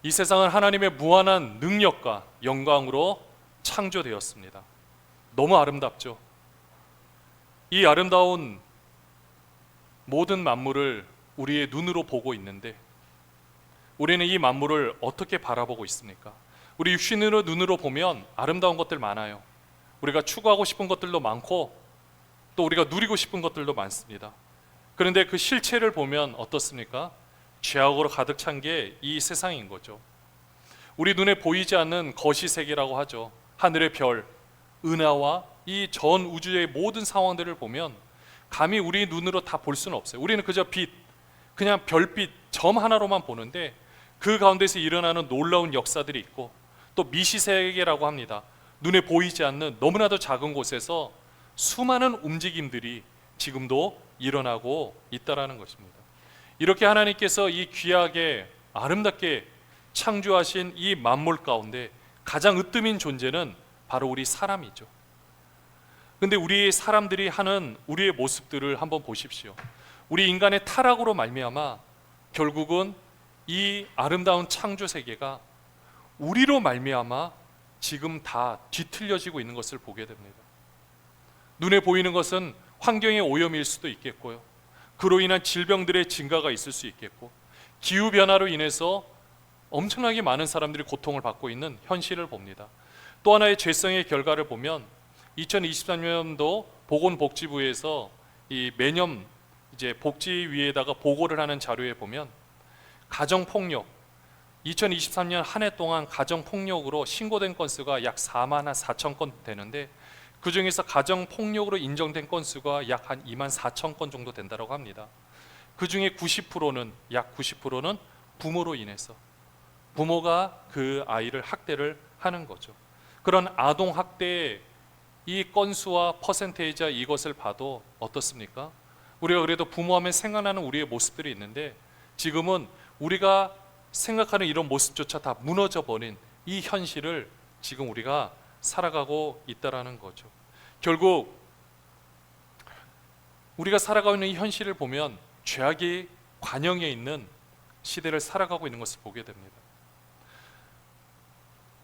이 세상은 하나님의 무한한 능력과 영광으로 창조되었습니다. 너무 아름답죠. 이 아름다운 모든 만물을 우리의 눈으로 보고 있는데 우리는 이 만물을 어떻게 바라보고 있습니까? 우리 육신으로 눈으로 보면 아름다운 것들 많아요. 우리가 추구하고 싶은 것들도 많고 또 우리가 누리고 싶은 것들도 많습니다. 그런데 그 실체를 보면 어떻습니까? 죄악으로 가득 찬 게 이 세상인 거죠. 우리 눈에 보이지 않는 거시세계라고 하죠. 하늘의 별, 은하와 이 전 우주의 모든 상황들을 보면 감히 우리 눈으로 다 볼 수는 없어요. 우리는 그저 빛, 그냥 별빛 점 하나로만 보는데 그 가운데서 일어나는 놀라운 역사들이 있고 또 미시세계라고 합니다. 눈에 보이지 않는 너무나도 작은 곳에서 수많은 움직임들이 지금도 일어나고 있다라는 것입니다. 이렇게 하나님께서 이 귀하게 아름답게 창조하신 이 만물 가운데 가장 으뜸인 존재는 바로 우리 사람이죠. 근데 우리 사람들이 하는 우리의 모습들을 한번 보십시오. 우리 인간의 타락으로 말미암아 결국은 이 아름다운 창조 세계가 우리로 말미암아 지금 다 뒤틀려지고 있는 것을 보게 됩니다. 눈에 보이는 것은 환경의 오염일 수도 있겠고요. 그로 인한 질병들의 증가가 있을 수 있겠고 기후변화로 인해서 엄청나게 많은 사람들이 고통을 받고 있는 현실을 봅니다. 또 하나의 죄성의 결과를 보면 2023년도 보건복지부에서 이 매년 이제 복지위에다가 보고를 하는 자료에 보면 가정폭력 2023년 한 해 동안 가정폭력으로 신고된 건수가 약 4만 4천 건 되는데 그 중에서 가정폭력으로 인정된 건수가 약 한 2만 4천 건 정도 된다고 합니다. 그 중에 90%는 약 90%는 부모로 인해서 부모가 그 아이를 학대를 하는 거죠. 그런 아동학대의 이 건수와 퍼센테이지와 이것을 봐도 어떻습니까? 우리가 그래도 부모하면 생각나는 우리의 모습들이 있는데 지금은 우리가 생각하는 이런 모습조차 다 무너져 버린 이 현실을 지금 우리가 살아가고 있다라는 거죠. 결국 우리가 살아가고 있는 이 현실을 보면 죄악이 관영해 있는 시대를 살아가고 있는 것을 보게 됩니다.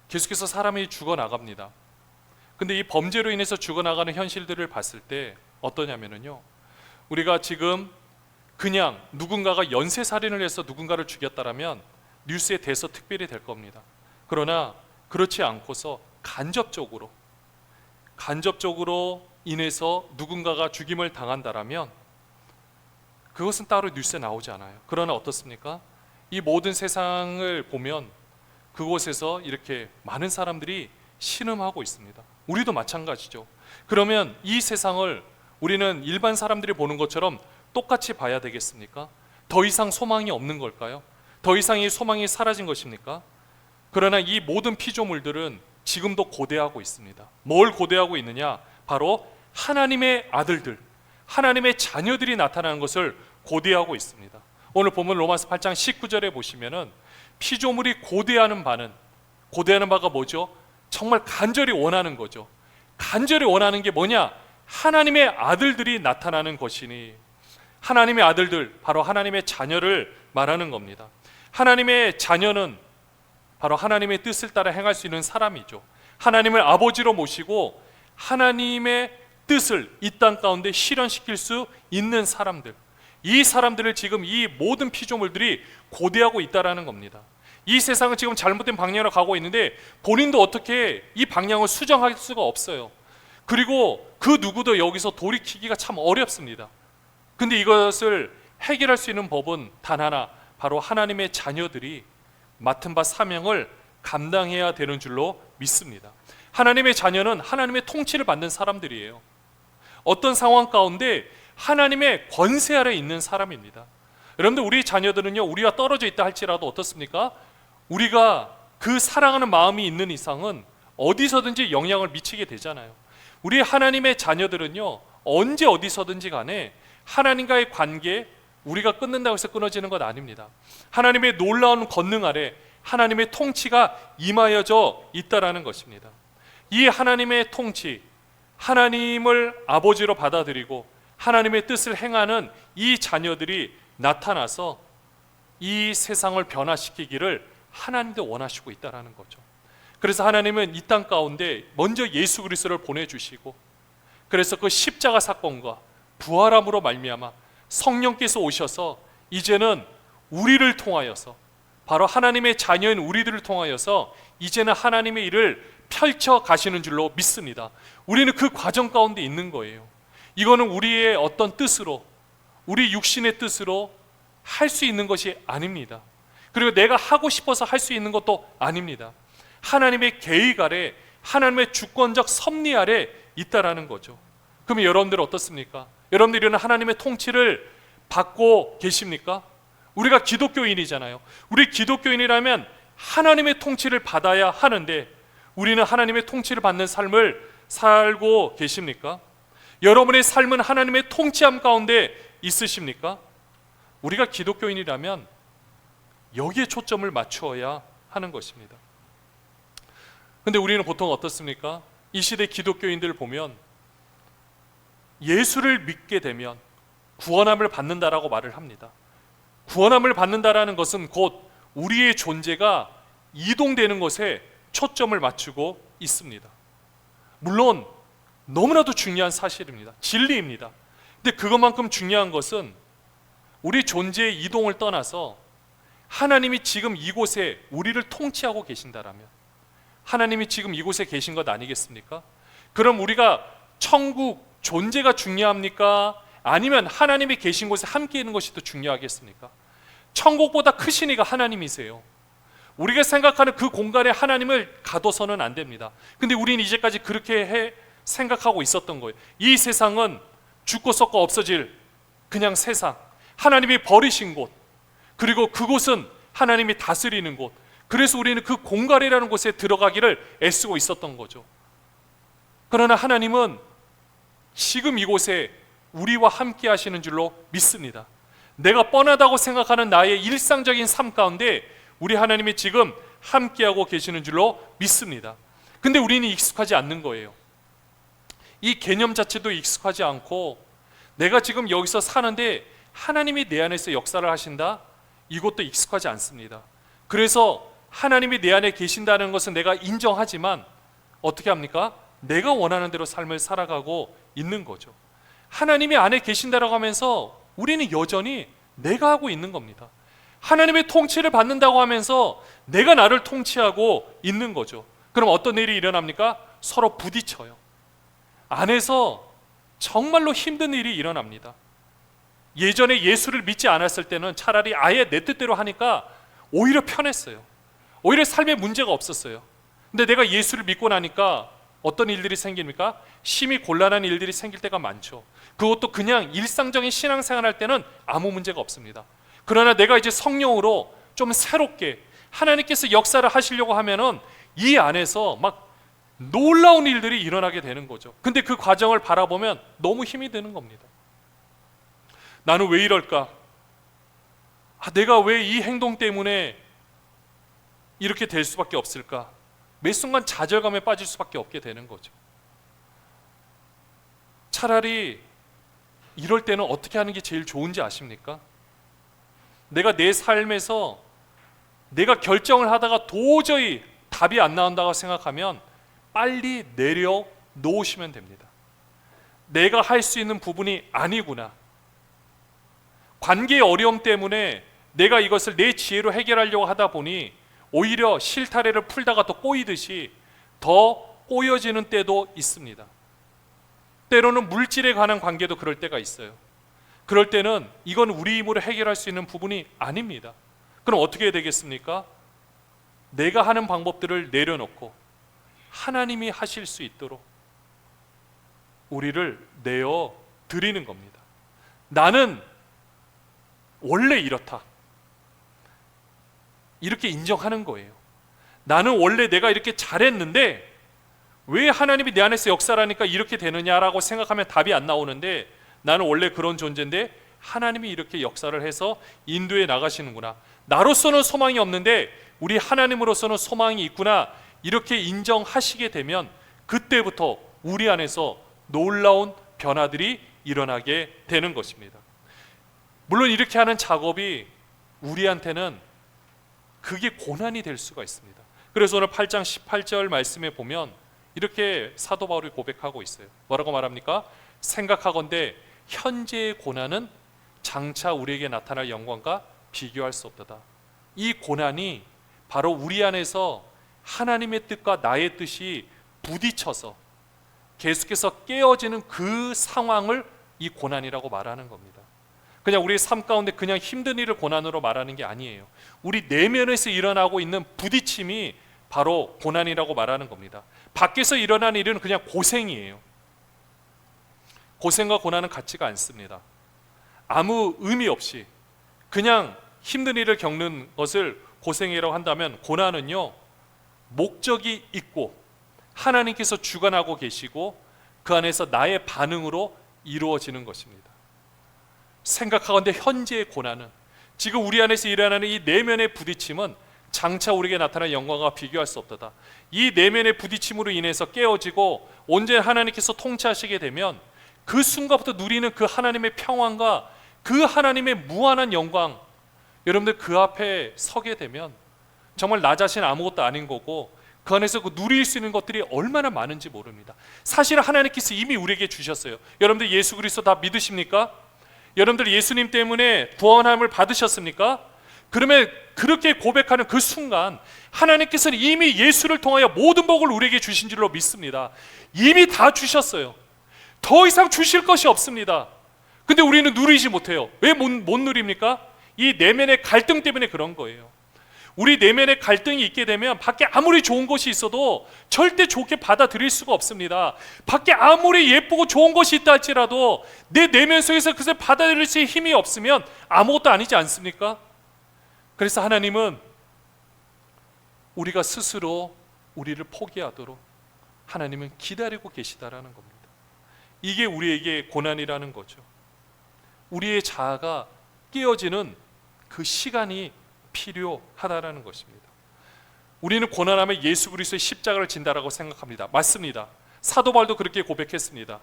계속해서 사람이 죽어나갑니다. 근데 이 범죄로 인해서 죽어나가는 현실들을 봤을 때 어떠냐면요, 우리가 지금 그냥 누군가가 연쇄살인을 해서 누군가를 죽였다라면 뉴스에 대서특별히 될 겁니다. 그러나 그렇지 않고서 간접적으로 인해서 누군가가 죽임을 당한다라면 그것은 따로 뉴스에 나오지 않아요. 그러나 어떻습니까? 이 모든 세상을 보면 그곳에서 이렇게 많은 사람들이 신음하고 있습니다. 우리도 마찬가지죠. 그러면 이 세상을 우리는 일반 사람들이 보는 것처럼 똑같이 봐야 되겠습니까? 더 이상 소망이 없는 걸까요? 더 이상 이 소망이 사라진 것입니까? 그러나 이 모든 피조물들은 지금도 고대하고 있습니다. 뭘 고대하고 있느냐? 바로 하나님의 아들들, 하나님의 자녀들이 나타나는 것을 고대하고 있습니다. 오늘 보면 로마서 8장 19절에 보시면은 피조물이 고대하는 바가 뭐죠? 정말 간절히 원하는 거죠. 간절히 원하는 게 뭐냐? 하나님의 아들들이 나타나는 것이니, 하나님의 아들들, 바로 하나님의 자녀를 말하는 겁니다. 하나님의 자녀는 바로 하나님의 뜻을 따라 행할 수 있는 사람이죠. 하나님을 아버지로 모시고 하나님의 뜻을 이 땅 가운데 실현시킬 수 있는 사람들, 이 사람들을 지금 이 모든 피조물들이 고대하고 있다라는 겁니다. 이 세상은 지금 잘못된 방향으로 가고 있는데 본인도 어떻게 이 방향을 수정할 수가 없어요. 그리고 그 누구도 여기서 돌이키기가 참 어렵습니다. 근데 이것을 해결할 수 있는 법은 단 하나, 바로 하나님의 자녀들이 맡은 바 사명을 감당해야 되는 줄로 믿습니다. 하나님의 자녀는 하나님의 통치를 받는 사람들이에요. 어떤 상황 가운데 하나님의 권세 아래 있는 사람입니다. 여러분들, 우리 자녀들은요, 우리와 떨어져 있다 할지라도 어떻습니까? 우리가 그 사랑하는 마음이 있는 이상은 어디서든지 영향을 미치게 되잖아요. 우리 하나님의 자녀들은요, 언제 어디서든지 간에 하나님과의 관계, 우리가 끊는다고 해서 끊어지는 것 아닙니다. 하나님의 놀라운 권능 아래 하나님의 통치가 임하여져 있다라는 것입니다. 이 하나님의 통치, 하나님을 아버지로 받아들이고 하나님의 뜻을 행하는 이 자녀들이 나타나서 이 세상을 변화시키기를 하나님도 원하시고 있다라는 거죠. 그래서 하나님은 이 땅 가운데 먼저 예수 그리스도를 보내주시고, 그래서 그 십자가 사건과 부활함으로 말미암아 성령께서 오셔서 이제는 우리를 통하여서, 바로 하나님의 자녀인 우리들을 통하여서 이제는 하나님의 일을 펼쳐 가시는 줄로 믿습니다. 우리는 그 과정 가운데 있는 거예요. 이거는 우리의 어떤 뜻으로, 우리 육신의 뜻으로 할 수 있는 것이 아닙니다. 그리고 내가 하고 싶어서 할 수 있는 것도 아닙니다. 하나님의 계획 아래, 하나님의 주권적 섭리 아래 있다라는 거죠. 그러면 여러분들 어떻습니까? 여러분들은 하나님의 통치를 받고 계십니까? 우리가 기독교인이잖아요. 우리 기독교인이라면 하나님의 통치를 받아야 하는데, 우리는 하나님의 통치를 받는 삶을 살고 계십니까? 여러분의 삶은 하나님의 통치함 가운데 있으십니까? 우리가 기독교인이라면 여기에 초점을 맞추어야 하는 것입니다. 근데 우리는 보통 어떻습니까? 이 시대 기독교인들을 보면 예수를 믿게 되면 구원함을 받는다라고 말을 합니다. 구원함을 받는다라는 것은 곧 우리의 존재가 이동되는 것에 초점을 맞추고 있습니다. 물론 너무나도 중요한 사실입니다. 진리입니다. 근데 그것만큼 중요한 것은 우리 존재의 이동을 떠나서 하나님이 지금 이곳에 우리를 통치하고 계신다라면, 하나님이 지금 이곳에 계신 것 아니겠습니까? 그럼 우리가 천국 존재가 중요합니까? 아니면 하나님이 계신 곳에 함께 있는 것이 더 중요하겠습니까? 천국보다 크신 이가 하나님이세요. 우리가 생각하는 그 공간에 하나님을 가둬서는 안 됩니다. 근데 우리는 이제까지 그렇게 생각하고 있었던 거예요. 이 세상은 죽고 썩고 없어질 그냥 세상, 하나님이 버리신 곳, 그리고 그곳은 하나님이 다스리는 곳, 그래서 우리는 그 공간이라는 곳에 들어가기를 애쓰고 있었던 거죠. 그러나 하나님은 지금 이곳에 우리와 함께 하시는 줄로 믿습니다. 내가 뻔하다고 생각하는 나의 일상적인 삶 가운데 우리 하나님이 지금 함께하고 계시는 줄로 믿습니다. 근데 우리는 익숙하지 않는 거예요. 이 개념 자체도 익숙하지 않고, 내가 지금 여기서 사는데 하나님이 내 안에서 역사를 하신다? 이것도 익숙하지 않습니다. 그래서 하나님이 내 안에 계신다는 것은 내가 인정하지만 어떻게 합니까? 내가 원하는 대로 삶을 살아가고 있는 거죠. 하나님이 안에 계신다라고 하면서 우리는 여전히 내가 하고 있는 겁니다. 하나님의 통치를 받는다고 하면서 내가 나를 통치하고 있는 거죠. 그럼 어떤 일이 일어납니까? 서로 부딪혀요. 안에서 정말로 힘든 일이 일어납니다. 예전에 예수를 믿지 않았을 때는 차라리 아예 내 뜻대로 하니까 오히려 편했어요. 오히려 삶에 문제가 없었어요. 근데 내가 예수를 믿고 나니까 어떤 일들이 생깁니까? 심히 곤란한 일들이 생길 때가 많죠. 그것도 그냥 일상적인 신앙생활 할 때는 아무 문제가 없습니다. 그러나 내가 이제 성령으로 좀 새롭게 하나님께서 역사를 하시려고 하면은 이 안에서 막 놀라운 일들이 일어나게 되는 거죠. 근데 그 과정을 바라보면 너무 힘이 드는 겁니다. 나는 왜 이럴까? 내가 왜 이 행동 때문에 이렇게 될 수밖에 없을까? 매 순간 좌절감에 빠질 수밖에 없게 되는 거죠. 차라리 이럴 때는 어떻게 하는 게 제일 좋은지 아십니까? 내가 내 삶에서 내가 결정을 하다가 도저히 답이 안 나온다고 생각하면 빨리 내려놓으시면 됩니다. 내가 할 수 있는 부분이 아니구나. 관계의 어려움 때문에 내가 이것을 내 지혜로 해결하려고 하다 보니 오히려 실타래를 풀다가 더 꼬이듯이 더 꼬여지는 때도 있습니다. 때로는 물질에 관한 관계도 그럴 때가 있어요. 그럴 때는 이건 우리 힘으로 해결할 수 있는 부분이 아닙니다. 그럼 어떻게 해야 되겠습니까? 내가 하는 방법들을 내려놓고 하나님이 하실 수 있도록 우리를 내어 드리는 겁니다. 나는 원래 이렇다. 이렇게 인정하는 거예요. 나는 원래 내가 이렇게 잘했는데 왜 하나님이 내 안에서 역사를 하니까 이렇게 되느냐라고 생각하면 답이 안 나오는데, 나는 원래 그런 존재인데 하나님이 이렇게 역사를 해서 인도해 나가시는구나. 나로서는 소망이 없는데 우리 하나님으로서는 소망이 있구나. 이렇게 인정하시게 되면 그때부터 우리 안에서 놀라운 변화들이 일어나게 되는 것입니다. 물론 이렇게 하는 작업이 우리한테는 그게 고난이 될 수가 있습니다. 그래서 오늘 8장 18절 말씀에 보면 이렇게 사도 바울이 고백하고 있어요. 뭐라고 말합니까? 생각하건대 현재의 고난은 장차 우리에게 나타날 영광과 비교할 수 없도다. 이 고난이 바로 우리 안에서 하나님의 뜻과 나의 뜻이 부딪혀서 계속해서 깨어지는 그 상황을 이 고난이라고 말하는 겁니다. 그냥 우리의 삶 가운데 그냥 힘든 일을 고난으로 말하는 게 아니에요. 우리 내면에서 일어나고 있는 부딪힘이 바로 고난이라고 말하는 겁니다. 밖에서 일어난 일은 그냥 고생이에요. 고생과 고난은 같지가 않습니다. 아무 의미 없이 그냥 힘든 일을 겪는 것을 고생이라고 한다면, 고난은요 목적이 있고 하나님께서 주관하고 계시고 그 안에서 나의 반응으로 이루어지는 것입니다. 생각하건대 현재의 고난은, 지금 우리 안에서 일어나는 이 내면의 부딪힘은 장차 우리에게 나타날 영광과 비교할 수 없도다. 이 내면의 부딪힘으로 인해서 깨어지고 온전히 하나님께서 통치하시게 되면 그 순간부터 누리는 그 하나님의 평안과 그 하나님의 무한한 영광, 여러분들 그 앞에 서게 되면 정말 나 자신 아무것도 아닌 거고 그 안에서 그 누릴 수 있는 것들이 얼마나 많은지 모릅니다. 사실 하나님께서 이미 우리에게 주셨어요. 여러분들 예수 그리스도 다 믿으십니까? 여러분들 예수님 때문에 구원함을 받으셨습니까? 그러면 그렇게 고백하는 그 순간 하나님께서는 이미 예수를 통하여 모든 복을 우리에게 주신 줄로 믿습니다. 이미 다 주셨어요. 더 이상 주실 것이 없습니다. 근데 우리는 누리지 못해요. 왜 못 누립니까? 이 내면의 갈등 때문에 그런 거예요. 우리 내면의 갈등이 있게 되면 밖에 아무리 좋은 것이 있어도 절대 좋게 받아들일 수가 없습니다. 밖에 아무리 예쁘고 좋은 것이 있다 할지라도 내 내면 속에서 그것을 받아들일 수 있는 힘이 없으면 아무것도 아니지 않습니까? 그래서 하나님은 우리가 스스로 우리를 포기하도록 하나님은 기다리고 계시다라는 겁니다. 이게 우리에게 고난이라는 거죠. 우리의 자아가 깨어지는 그 시간이 필요하다라는 것입니다. 우리는 고난하면 예수 그리스도의 십자가를 진다라고 생각합니다. 맞습니다. 사도 바울도 그렇게 고백했습니다.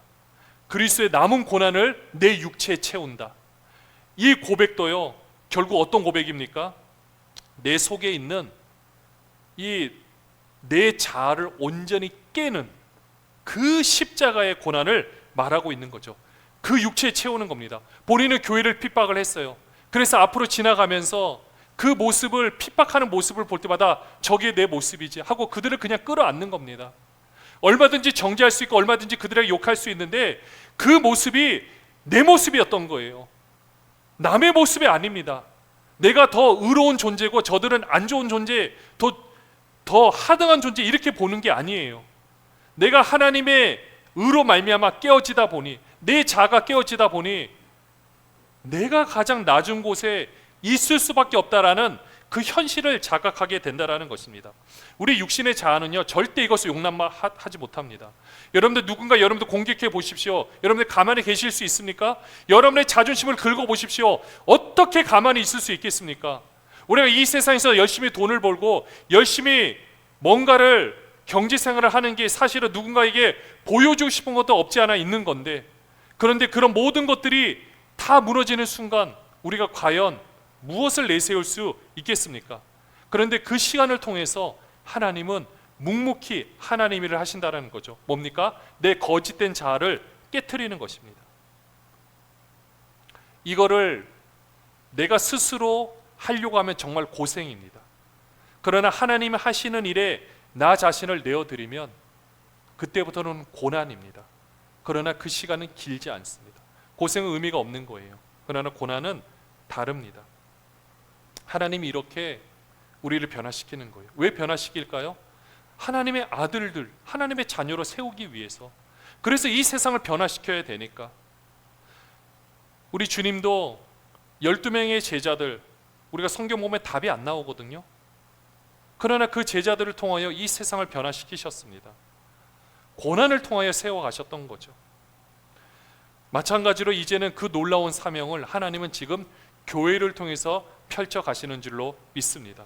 그리스도의 남은 고난을 내 육체에 채운다. 이 고백도요 결국 어떤 고백입니까? 내 속에 있는 이 내 자아를 온전히 깨는 그 십자가의 고난을 말하고 있는 거죠. 그 육체에 채우는 겁니다. 본인은 교회를 핍박을 했어요. 그래서 앞으로 지나가면서 그 모습을, 핍박하는 모습을 볼 때마다 저게 내 모습이지 하고 그들을 그냥 끌어안는 겁니다. 얼마든지 정죄할 수 있고 얼마든지 그들에게 욕할 수 있는데 그 모습이 내 모습이었던 거예요. 남의 모습이 아닙니다. 내가 더 의로운 존재고 저들은 안 좋은 존재, 더 하등한 존재, 이렇게 보는 게 아니에요. 내가 하나님의 의로 말미암아 깨어지다 보니, 내 자가 깨어지다 보니 내가 가장 낮은 곳에 있을 수밖에 없다라는 그 현실을 자각하게 된다라는 것입니다. 우리 육신의 자아는요 절대 이것을 용납하지 못합니다. 여러분들 누군가 여러분들 공격해 보십시오. 여러분들 가만히 계실 수 있습니까? 여러분의 자존심을 긁어 보십시오. 어떻게 가만히 있을 수 있겠습니까? 우리가 이 세상에서 열심히 돈을 벌고 열심히 뭔가를 경제생활을 하는 게 사실은 누군가에게 보여주고 싶은 것도 없지 않아 있는 건데, 그런데 그런 모든 것들이 다 무너지는 순간 우리가 과연 무엇을 내세울 수 있겠습니까? 그런데 그 시간을 통해서 하나님은 묵묵히 하나님 일을 하신다는 거죠. 뭡니까? 내 거짓된 자아를 깨트리는 것입니다. 이거를 내가 스스로 하려고 하면 정말 고생입니다. 그러나 하나님이 하시는 일에 나 자신을 내어드리면 그때부터는 고난입니다. 그러나 그 시간은 길지 않습니다. 고생은 의미가 없는 거예요. 그러나 고난은 다릅니다. 하나님이 이렇게 우리를 변화시키는 거예요. 왜 변화시킬까요? 하나님의 아들들, 하나님의 자녀로 세우기 위해서. 그래서 이 세상을 변화시켜야 되니까. 우리 주님도 12명의 제자들, 우리가 성경 보면 답이 안 나오거든요. 그러나 그 제자들을 통하여 이 세상을 변화시키셨습니다. 고난을 통하여 세워가셨던 거죠. 마찬가지로 이제는 그 놀라운 사명을 하나님은 지금 교회를 통해서 펼쳐가시는 줄로 믿습니다.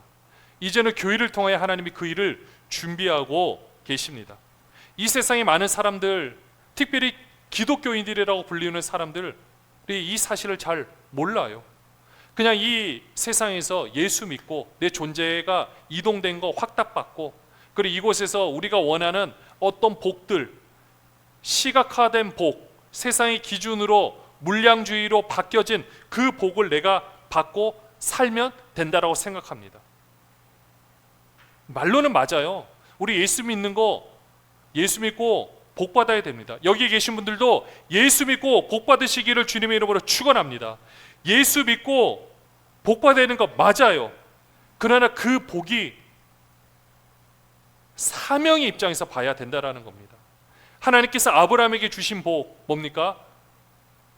이제는 교회를 통하여 하나님이 그 일을 준비하고 계십니다. 이 세상에 많은 사람들, 특별히 기독교인들이라고 불리는 사람들이 이 사실을 잘 몰라요. 그냥 이 세상에서 예수 믿고 내 존재가 이동된 거 확답받고, 그리고 이곳에서 우리가 원하는 어떤 복들, 시각화된 복, 세상의 기준으로 물량주의로 바뀌어진 그 복을 내가 받고 살면 된다라고 생각합니다. 말로는 맞아요. 우리 예수 믿는 거, 예수 믿고 복 받아야 됩니다. 여기 계신 분들도 예수 믿고 복 받으시기를 주님의 이름으로 축원합니다. 예수 믿고 복 받아야 되는 거 맞아요. 그러나 그 복이 사명의 입장에서 봐야 된다라는 겁니다. 하나님께서 아브라함에게 주신 복 뭡니까?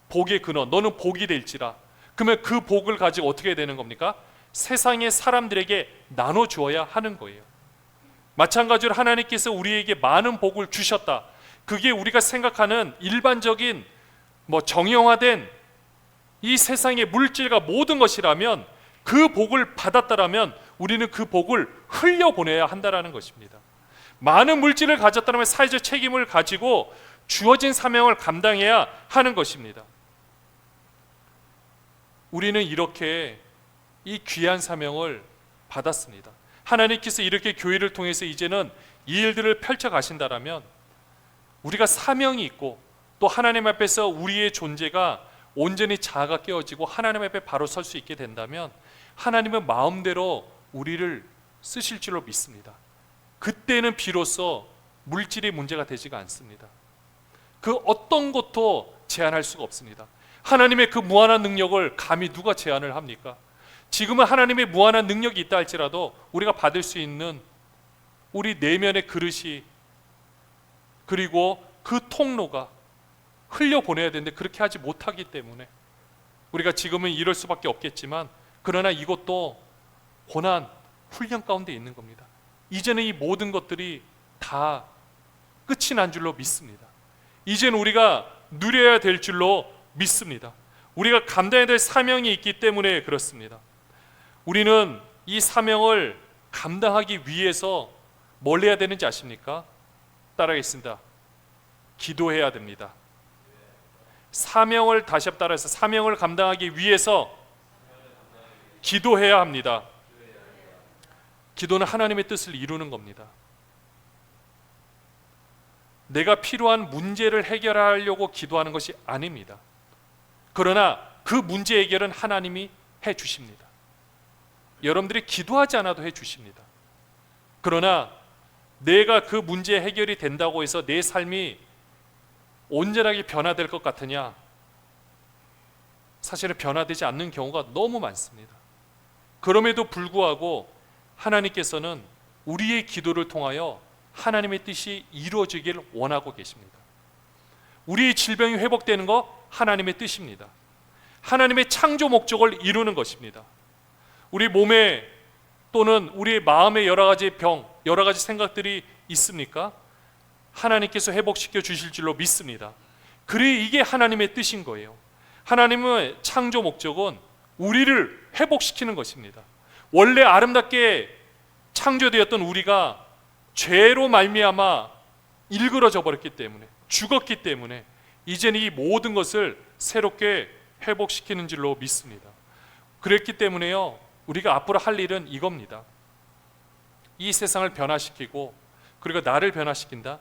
복의 근원, 너는 복이 될지라. 그러면 그 복을 가지고 어떻게 되는 겁니까? 세상의 사람들에게 나눠 주어야 하는 거예요. 마찬가지로 하나님께서 우리에게 많은 복을 주셨다. 그게 우리가 생각하는 일반적인 정형화된 이 세상의 물질과 모든 것이라면, 그 복을 받았다라면 우리는 그 복을 흘려보내야 한다라는 것입니다. 많은 물질을 가졌다면 사회적 책임을 가지고 주어진 사명을 감당해야 하는 것입니다. 우리는 이렇게 이 귀한 사명을 받았습니다. 하나님께서 이렇게 교회를 통해서 이제는 이 일들을 펼쳐 가신다라면, 우리가 사명이 있고 또 하나님 앞에서 우리의 존재가 온전히 자아가 깨어지고 하나님 앞에 바로 설 수 있게 된다면, 하나님은 마음대로 우리를 쓰실 줄로 믿습니다. 그때는 비로소 물질이 문제가 되지가 않습니다. 그 어떤 것도 제한할 수가 없습니다. 하나님의 그 무한한 능력을 감히 누가 제한을 합니까? 지금은 하나님의 무한한 능력이 있다 할지라도 우리가 받을 수 있는 우리 내면의 그릇이, 그리고 그 통로가 흘려보내야 되는데 그렇게 하지 못하기 때문에 우리가 지금은 이럴 수밖에 없겠지만, 그러나 이것도 고난, 훈련 가운데 있는 겁니다. 이제는 이 모든 것들이 다 끝이 난 줄로 믿습니다. 이제는 우리가 누려야 될 줄로 믿습니다. 우리가 감당해야 될 사명이 있기 때문에 그렇습니다. 우리는 이 사명을 감당하기 위해서 뭘 해야 되는지 아십니까? 따라하겠습니다. 기도해야 됩니다. 사명을, 다시 한번 따라해서, 사명을 감당하기 위해서 기도해야 합니다. 기도는 하나님의 뜻을 이루는 겁니다. 내가 필요한 문제를 해결하려고 기도하는 것이 아닙니다. 그러나 그 문제 해결은 하나님이 해 주십니다. 여러분들이 기도하지 않아도 해 주십니다. 그러나 내가 그 문제 해결이 된다고 해서 내 삶이 온전하게 변화될 것 같으냐? 사실은 변화되지 않는 경우가 너무 많습니다. 그럼에도 불구하고 하나님께서는 우리의 기도를 통하여 하나님의 뜻이 이루어지길 원하고 계십니다. 우리의 질병이 회복되는 거 하나님의 뜻입니다. 하나님의 창조 목적을 이루는 것입니다. 우리 몸에 또는 우리 마음에 여러 가지 병, 여러 가지 생각들이 있습니까? 하나님께서 회복시켜 주실 줄로 믿습니다. 그래, 이게 하나님의 뜻인 거예요. 하나님의 창조 목적은 우리를 회복시키는 것입니다. 원래 아름답게 창조되었던 우리가 죄로 말미암아 일그러져 버렸기 때문에, 죽었기 때문에 이제는 이 모든 것을 새롭게 회복시키는 줄로 믿습니다. 그랬기 때문에요, 우리가 앞으로 할 일은 이겁니다. 이 세상을 변화시키고, 그리고 나를 변화시킨다.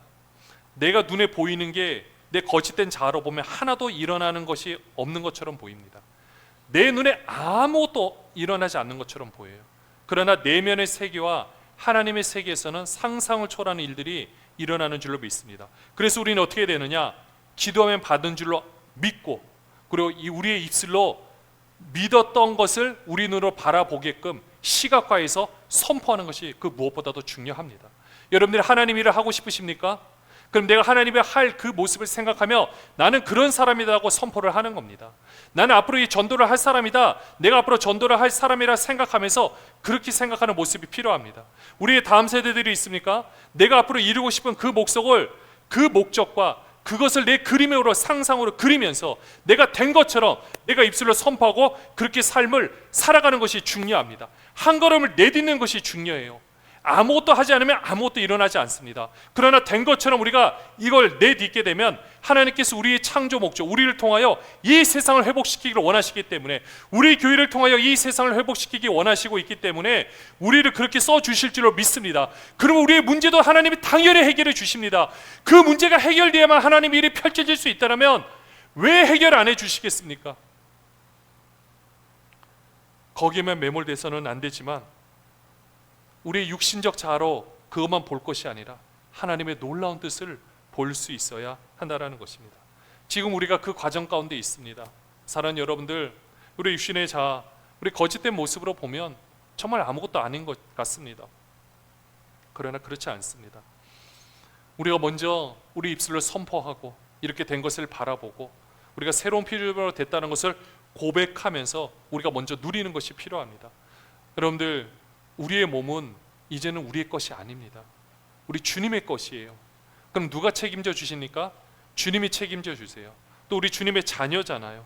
내가 눈에 보이는 게 내 거짓된 자아로 보면 하나도 일어나는 것이 없는 것처럼 보입니다. 내 눈에 아무것도 일어나지 않는 것처럼 보여요. 그러나 내면의 세계와 하나님의 세계에서는 상상을 초월하는 일들이 일어나는 줄로 믿습니다. 그래서 우리는 어떻게 되느냐? 기도하면 받은 줄로 믿고, 그리고 우리의 입술로 믿었던 것을 우리 눈으로 바라보게끔 시각화해서 선포하는 것이 그 무엇보다도 중요합니다. 여러분들이 하나님 일을 하고 싶으십니까? 그럼 내가 하나님의 할 그 모습을 생각하며 나는 그런 사람이라고 선포를 하는 겁니다. 나는 앞으로 이 전도를 할 사람이다, 내가 앞으로 전도를 할 사람이라 생각하면서 그렇게 생각하는 모습이 필요합니다. 우리의 다음 세대들이 있습니까? 내가 앞으로 이루고 싶은 그 목적을, 그 목적과 그것을 내 그림으로, 상상으로 그리면서 내가 된 것처럼 내가 입술로 선포하고 그렇게 삶을 살아가는 것이 중요합니다. 한 걸음을 내딛는 것이 중요해요. 아무것도 하지 않으면 아무것도 일어나지 않습니다. 그러나 된 것처럼 우리가 이걸 내딛게 되면 하나님께서 우리의 창조 목적, 우리를 통하여 이 세상을 회복시키기를 원하시기 때문에, 우리 교회를 통하여 이 세상을 회복시키기 원하시고 있기 때문에 우리를 그렇게 써주실 줄로 믿습니다. 그러면 우리의 문제도 하나님이 당연히 해결해 주십니다. 그 문제가 해결되어야만 하나님의 일이 펼쳐질 수 있다면 왜 해결 안 해주시겠습니까? 거기에만 매몰돼서는 안 되지만 우리의 육신적 자아로 그것만 볼 것이 아니라 하나님의 놀라운 뜻을 볼 수 있어야 한다는 것입니다. 지금 우리가 그 과정 가운데 있습니다. 사랑하는 여러분들, 우리 육신의 자아, 우리 거짓된 모습으로 보면 정말 아무것도 아닌 것 같습니다. 그러나 그렇지 않습니다. 우리가 먼저 우리 입술로 선포하고 이렇게 된 것을 바라보고 우리가 새로운 피조물로 됐다는 것을 고백하면서 우리가 먼저 누리는 것이 필요합니다. 여러분들, 우리의 몸은 이제는 우리의 것이 아닙니다. 우리 주님의 것이에요. 그럼 누가 책임져 주십니까? 주님이 책임져 주세요. 또 우리 주님의 자녀잖아요.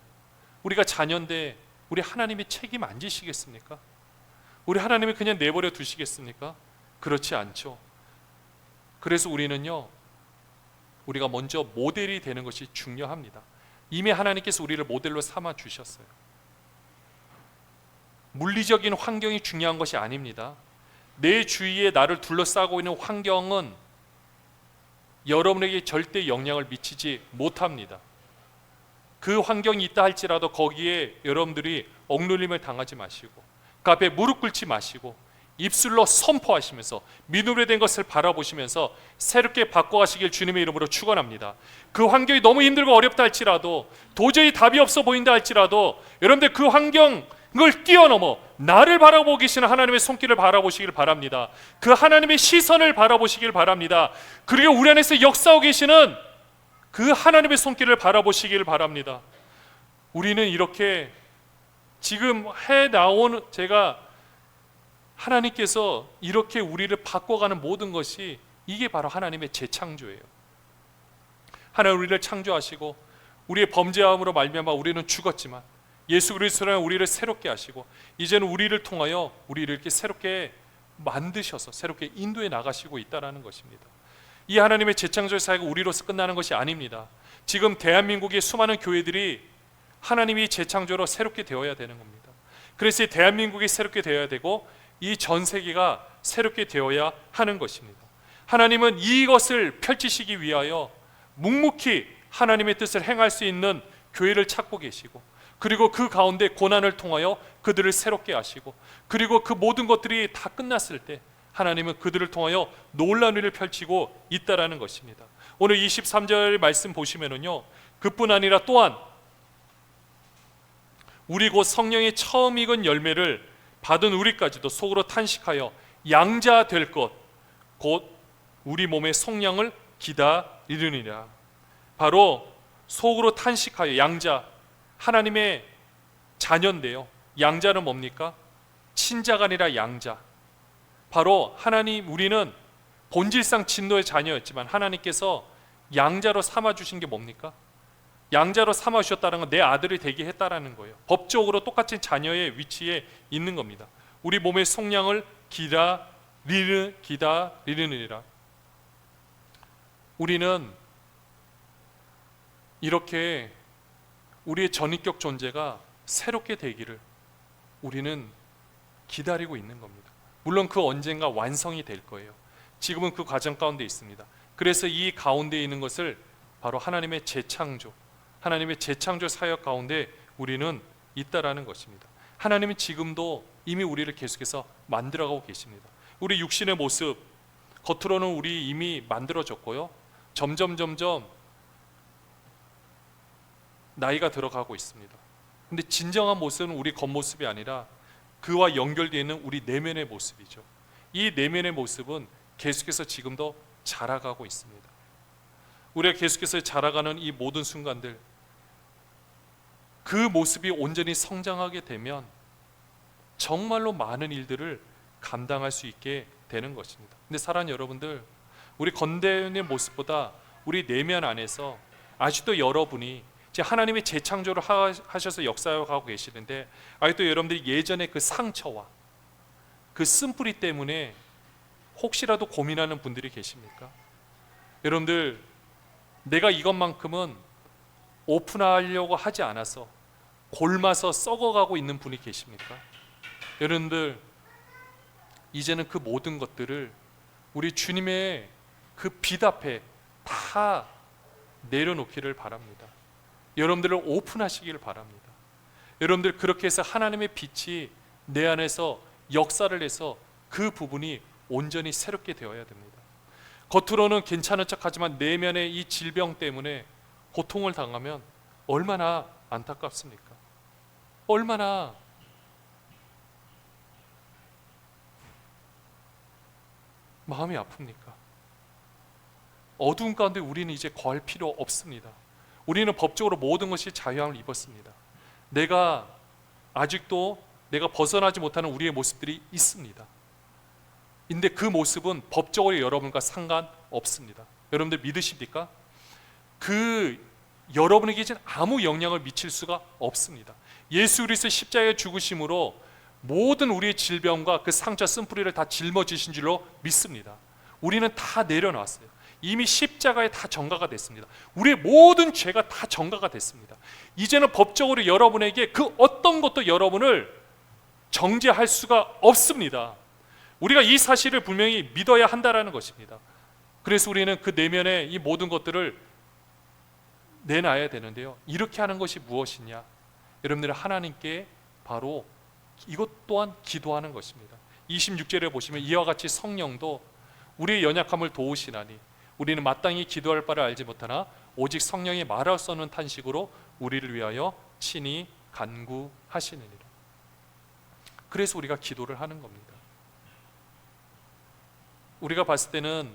우리가 자녀인데 우리 하나님이 책임 안 지시겠습니까? 우리 하나님이 그냥 내버려 두시겠습니까? 그렇지 않죠. 그래서 우리는요, 우리가 먼저 모델이 되는 것이 중요합니다. 이미 하나님께서 우리를 모델로 삼아 주셨어요. 물리적인 환경이 중요한 것이 아닙니다. 내 주위에 나를 둘러싸고 있는 환경은 여러분에게 절대 영향을 미치지 못합니다. 그 환경이 있다 할지라도 거기에 여러분들이 억눌림을 당하지 마시고 그 앞에 무릎 꿇지 마시고 입술로 선포하시면서 믿음으로 된 것을 바라보시면서 새롭게 바꿔가시길 주님의 이름으로 축원합니다. 그 환경이 너무 힘들고 어렵다 할지라도, 도저히 답이 없어 보인다 할지라도, 여러분들 그 환경을 뛰어넘어 나를 바라보고 계시는 하나님의 손길을 바라보시길 바랍니다. 그 하나님의 시선을 바라보시길 바랍니다. 그리고 우리 안에서 역사하고 계시는 그 하나님의 손길을 바라보시길 바랍니다. 우리는 이렇게 지금 해나온, 제가 하나님께서 이렇게 우리를 바꿔가는 모든 것이 이게 바로 하나님의 재창조예요. 하나님 우리를 창조하시고 우리의 범죄함으로 말미암아 우리는 죽었지만 예수 그리스도로 우리를 새롭게 하시고 이제는 우리를 통하여 우리를 이렇게 새롭게 만드셔서 새롭게 인도해 나가시고 있다는 것입니다. 이 하나님의 재창조의 사역은 우리로서 끝나는 것이 아닙니다. 지금 대한민국의 수많은 교회들이 하나님이 재창조로 새롭게 되어야 되는 겁니다. 그래서 이 대한민국이 새롭게 되어야 되고 이 전 세계가 새롭게 되어야 하는 것입니다. 하나님은 이것을 펼치시기 위하여 묵묵히 하나님의 뜻을 행할 수 있는 교회를 찾고 계시고, 그리고 그 가운데 고난을 통하여 그들을 새롭게 하시고, 그리고 그 모든 것들이 다 끝났을 때 하나님은 그들을 통하여 놀라운 일을 펼치고 있다라는 것입니다. 오늘 23절 말씀 보시면은요, 그뿐 아니라 또한 우리 곧 성령의 처음 익은 열매를 받은 우리까지도 속으로 탄식하여 양자 될 것 곧 우리 몸의 속량을 기다리느니라. 바로 속으로 탄식하여, 양자, 하나님의 자녀인데요. 양자는 뭡니까? 친자가 아니라 양자. 바로 하나님, 우리는 본질상 진노의 자녀였지만 하나님께서 양자로 삼아주신 게 뭡니까? 양자로 삼아주셨다는 건 내 아들이 되게 했다라는 거예요. 법적으로 똑같은 자녀의 위치에 있는 겁니다. 우리 몸의 속량을 기다리느니라. 우리는 이렇게 우리의 전인격 존재가 새롭게 되기를 우리는 기다리고 있는 겁니다. 물론 그 언젠가 완성이 될 거예요. 지금은 그 과정 가운데 있습니다. 그래서 이 가운데 있는 것을 바로 하나님의 재창조, 하나님의 재창조 사역 가운데 우리는 있다라는 것입니다. 하나님은 지금도 이미 우리를 계속해서 만들어가고 계십니다. 우리 육신의 모습, 겉으로는 우리 이미 만들어졌고요, 점점 나이가 들어가고 있습니다. 근데 진정한 모습은 우리 겉모습이 아니라 그와 연결되어 있는 우리 내면의 모습이죠. 이 내면의 모습은 계속해서 지금도 자라가고 있습니다. 우리가 계속해서 자라가는 이 모든 순간들, 그 모습이 온전히 성장하게 되면 정말로 많은 일들을 감당할 수 있게 되는 것입니다. 근데 사랑하는 여러분들, 우리 겉대의 모습보다 우리 내면 안에서 아직도 여러분이 이제 하나님의 재창조를 하셔서 역사하고 계시는데, 아직도 여러분들이 예전의 그 상처와 그 쓴뿌리 때문에 혹시라도 고민하는 분들이 계십니까? 여러분들, 내가 이것만큼은 오픈하려고 하지 않아서 골마서 썩어가고 있는 분이 계십니까? 여러분들, 이제는 그 모든 것들을 우리 주님의 그 빛 앞에 다 내려놓기를 바랍니다. 여러분들을 오픈하시기를 바랍니다. 여러분들, 그렇게 해서 하나님의 빛이 내 안에서 역사를 해서 그 부분이 온전히 새롭게 되어야 됩니다. 겉으로는 괜찮은 척하지만 내면의 이 질병 때문에 고통을 당하면 얼마나 안타깝습니까? 얼마나 마음이 아픕니까? 어두운 가운데 우리는 이제 거할 필요 없습니다. 우리는 법적으로 모든 것이 자유함을 입었습니다. 내가 아직도 내가 벗어나지 못하는 우리의 모습들이 있습니다. 근데 그 모습은 법적으로 여러분과 상관없습니다. 여러분들 믿으십니까? 그 여러분에게 이제 아무 영향을 미칠 수가 없습니다. 예수 그리스도의 십자가의 죽으심으로 모든 우리의 질병과 그 상처 쓴뿌리를 다 짊어지신 줄로 믿습니다. 우리는 다 내려놨어요. 이미 십자가에 다 전가가 됐습니다. 우리의 모든 죄가 다 전가가 됐습니다. 이제는 법적으로 여러분에게 그 어떤 것도 여러분을 정죄할 수가 없습니다. 우리가 이 사실을 분명히 믿어야 한다라는 것입니다. 그래서 우리는 그 내면에 이 모든 것들을 내놔야 되는데요. 이렇게 하는 것이 무엇이냐? 여러분들은 하나님께 바로 이것 또한 기도하는 것입니다. 26절에 보시면 이와 같이 성령도 우리의 연약함을 도우시나니 우리는 마땅히 기도할 바를 알지 못하나 오직 성령이 말할 수 없는 탄식으로 우리를 위하여 친히 간구하시느니라. 그래서 우리가 기도를 하는 겁니다. 우리가 봤을 때는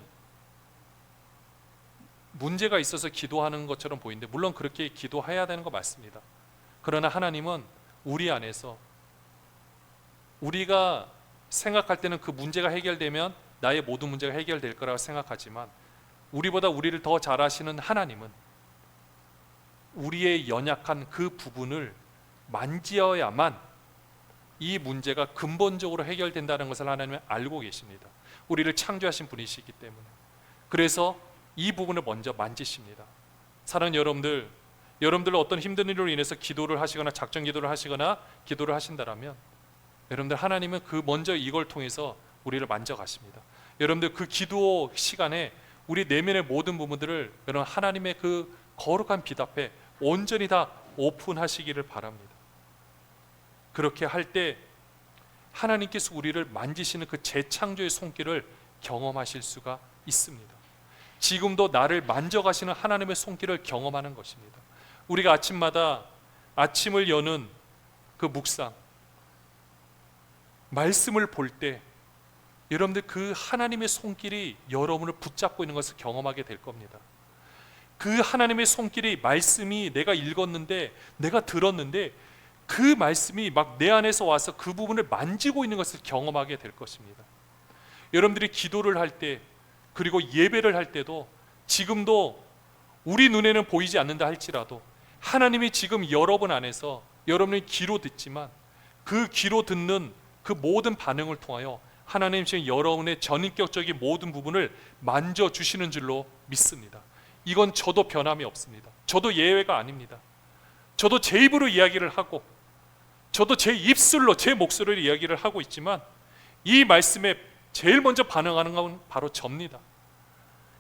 문제가 있어서 기도하는 것처럼 보이는데 물론 그렇게 기도해야 되는 거 맞습니다. 그러나 하나님은 우리 안에서 우리가 생각할 때는 그 문제가 해결되면 나의 모든 문제가 해결될 거라고 생각하지만 우리보다 우리를 더 잘 아시는 하나님은 우리의 연약한 그 부분을 만지어야만 이 문제가 근본적으로 해결된다는 것을 하나님은 알고 계십니다. 우리를 창조하신 분이시기 때문에. 그래서 이 부분을 먼저 만지십니다. 사랑하는 여러분들, 여러분들 어떤 힘든 일로 인해서 기도를 하시거나 작정 기도를 하시거나 기도를 하신다라면 여러분들 하나님은 그 먼저 이걸 통해서 우리를 만져가십니다. 여러분들 그 기도 시간에 우리 내면의 모든 부분들을 여러분 하나님의 그 거룩한 빛 앞에 온전히 다 오픈하시기를 바랍니다. 그렇게 할 때 하나님께서 우리를 만지시는 그 재창조의 손길을 경험하실 수가 있습니다. 지금도 나를 만져가시는 하나님의 손길을 경험하는 것입니다. 우리가 아침마다 아침을 여는 그 묵상, 말씀을 볼 때 여러분들 그 하나님의 손길이 여러분을 붙잡고 있는 것을 경험하게 될 겁니다. 그 하나님의 손길이 말씀이 내가 읽었는데 내가 들었는데 그 말씀이 막 내 안에서 와서 그 부분을 만지고 있는 것을 경험하게 될 것입니다. 여러분들이 기도를 할 때 그리고 예배를 할 때도 지금도 우리 눈에는 보이지 않는다 할지라도 하나님이 지금 여러분 안에서 여러분이 귀로 듣지만 그 귀로 듣는 그 모든 반응을 통하여 하나님 지금 여러분의 전인격적인 모든 부분을 만져주시는 줄로 믿습니다. 이건 저도 변함이 없습니다. 저도 예외가 아닙니다. 저도 제 입으로 이야기를 하고 저도 제 입술로 제 목소리로 이야기를 하고 있지만 이 말씀에 제일 먼저 반응하는 건 바로 접니다.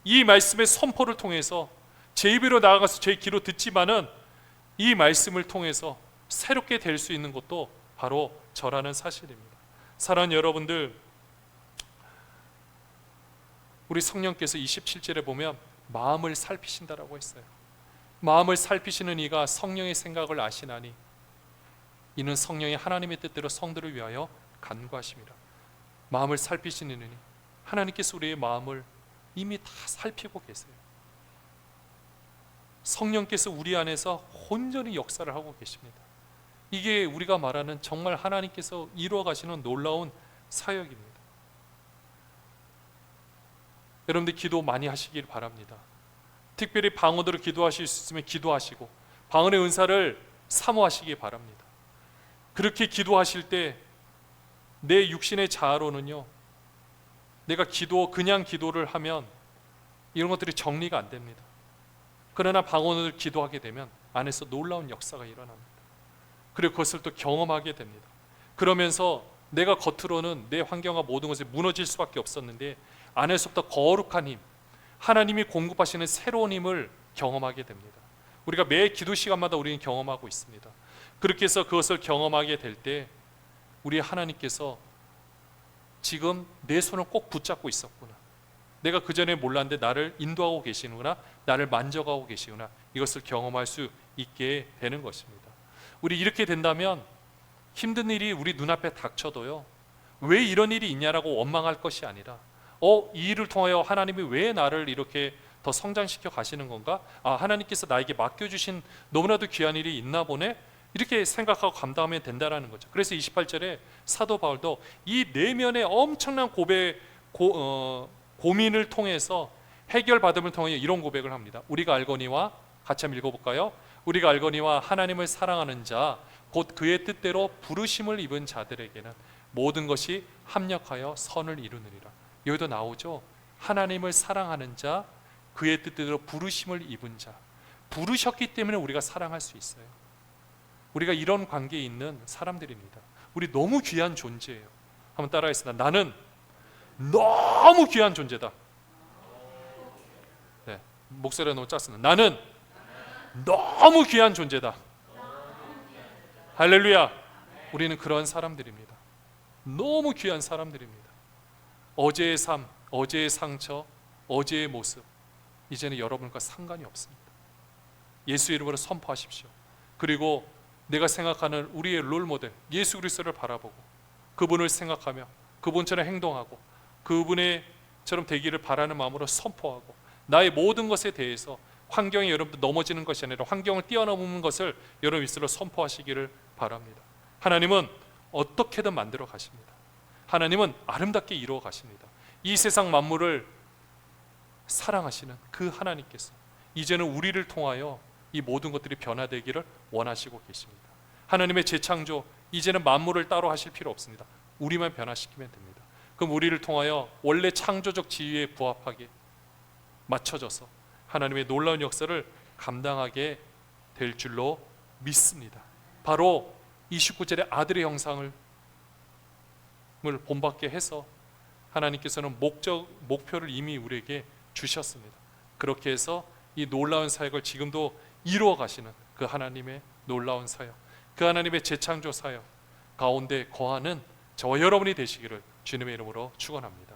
이 말씀의 선포를 통해서 제 입으로 나아가서 제 귀로 듣지만은 이 말씀을 통해서 새롭게 될 수 있는 것도 바로 저라는 사실입니다. 사랑하는 여러분들, 우리 성령께서 27절에 보면 마음을 살피신다라고 했어요. 마음을 살피시는 이가 성령의 생각을 아시나니 이는 성령이 하나님의 뜻대로 성도를 위하여 간구하심이라. 마음을 살피시는 이니 하나님께서 우리의 마음을 이미 다 살피고 계세요. 성령께서 우리 안에서 온전히 역사를 하고 계십니다. 이게 우리가 말하는 정말 하나님께서 이루어 가시는 놀라운 사역입니다. 여러분들 기도 많이 하시길 바랍니다. 특별히 방언으로 기도하실 수 있으면 기도하시고 방언의 은사를 사모하시기 바랍니다. 그렇게 기도하실 때 내 육신의 자아로는요 내가 그냥 기도를 하면 이런 것들이 정리가 안 됩니다. 그러나 방언을 기도하게 되면 안에서 놀라운 역사가 일어납니다. 그리고 그것을 또 경험하게 됩니다. 그러면서 내가 겉으로는 내 환경과 모든 것이 무너질 수밖에 없었는데 안에서부터 거룩한 힘, 하나님이 공급하시는 새로운 힘을 경험하게 됩니다. 우리가 매 기도 시간마다 우리는 경험하고 있습니다. 그렇게 해서 그것을 경험하게 될 때 우리 하나님께서 지금 내 손을 꼭 붙잡고 있었구나, 내가 그전에 몰랐는데 나를 인도하고 계시는구나, 나를 만져가고 계시구나, 이것을 경험할 수 있게 되는 것입니다. 우리 이렇게 된다면 힘든 일이 우리 눈앞에 닥쳐도요, 왜 이런 일이 있냐라고 원망할 것이 아니라 이 일을 통하여 하나님이 왜 나를 이렇게 더 성장시켜 가시는 건가? 하나님께서 나에게 맡겨주신 너무나도 귀한 일이 있나 보네, 이렇게 생각하고 감당하면 된다라는 거죠. 그래서 28절에 사도 바울도 이 내면의 엄청난 고민을 통해서 해결받음을 통해 이런 고백을 합니다. 우리가 알거니와, 같이 한번 읽어볼까요? 우리가 알거니와 하나님을 사랑하는 자 곧 그의 뜻대로 부르심을 입은 자들에게는 모든 것이 합력하여 선을 이루느니라. 여기도 나오죠. 하나님을 사랑하는 자, 그의 뜻대로 부르심을 입은 자. 부르셨기 때문에 우리가 사랑할 수 있어요. 우리가 이런 관계에 있는 사람들입니다. 우리 너무 귀한 존재예요. 한번 따라하겠습니다. 나는 너무 귀한 존재다. 네, 목소리가 너무 작습니다. 나는 너무 귀한 존재다. 할렐루야. 우리는 그런 사람들입니다. 너무 귀한 사람들입니다. 어제의 삶, 어제의 상처, 어제의 모습, 이제는 여러분과 상관이 없습니다. 예수 이름으로 선포하십시오. 그리고 내가 생각하는 우리의 롤모델 예수 그리스도를 바라보고 그분을 생각하며 그분처럼 행동하고 그분의처럼 되기를 바라는 마음으로 선포하고 나의 모든 것에 대해서 환경에 여러분들 넘어지는 것이 아니라 환경을 뛰어넘는 것을 여러분 스스로 선포하시기를 바랍니다. 하나님은 어떻게든 만들어 가십니다. 하나님은 아름답게 이루어 가십니다. 이 세상 만물을 사랑하시는 그 하나님께서 이제는 우리를 통하여 이 모든 것들이 변화되기를 원하시고 계십니다. 하나님의 재창조, 이제는 만물을 따로 하실 필요 없습니다. 우리만 변화시키면 됩니다. 그럼 우리를 통하여 원래 창조적 지위에 부합하게 맞춰져서 하나님의 놀라운 역사를 감당하게 될 줄로 믿습니다. 바로 29절의 아들의 형상을 본받게 해서 하나님께서는 목표를 이미 우리에게 주셨습니다. 그렇게 해서 이 놀라운 사역을 지금도 이루어 가시는 그 하나님의 놀라운 사역, 그 하나님의 재창조 사역 가운데 거하는 저와 여러분이 되시기를 주님의 이름으로 축원합니다.